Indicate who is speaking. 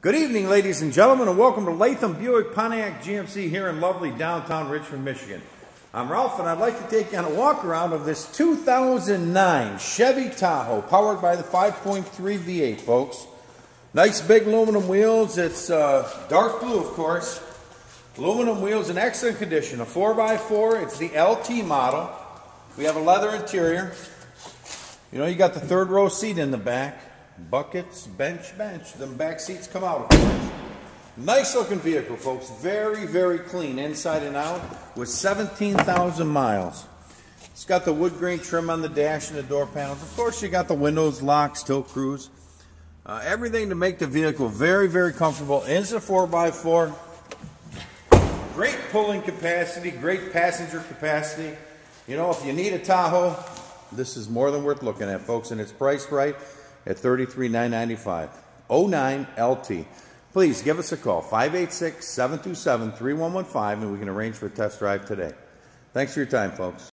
Speaker 1: Good evening, ladies and gentlemen, and welcome to Latham Buick Pontiac GMC here in lovely downtown Richmond, Michigan. I'm Ralph, and I'd like to take you on a walk around of this 2009 Chevy Tahoe, powered by the 5.3 V8, folks. Nice big aluminum wheels. It's dark blue, of course. Aluminum wheels in excellent condition. A 4x4. It's the LT model. We have a leather interior. You know, you got the third row seat in the back. Buckets, bench. Them back seats come out, of course. Nice looking vehicle, folks. Very, very clean inside and out with 17,000 miles. It's got the wood grain trim on the dash and the door panels. Of course, you got the windows, locks, tilt cruise. Everything to make the vehicle very, very comfortable. It's a 4x4. Great pulling capacity, great passenger capacity. You know, if you need a Tahoe, this is more than worth looking at, folks, and it's priced right at $33,995. 09 LT. Please give us a call, 586-727-3115, and we can arrange for a test drive today. Thanks for your time, folks.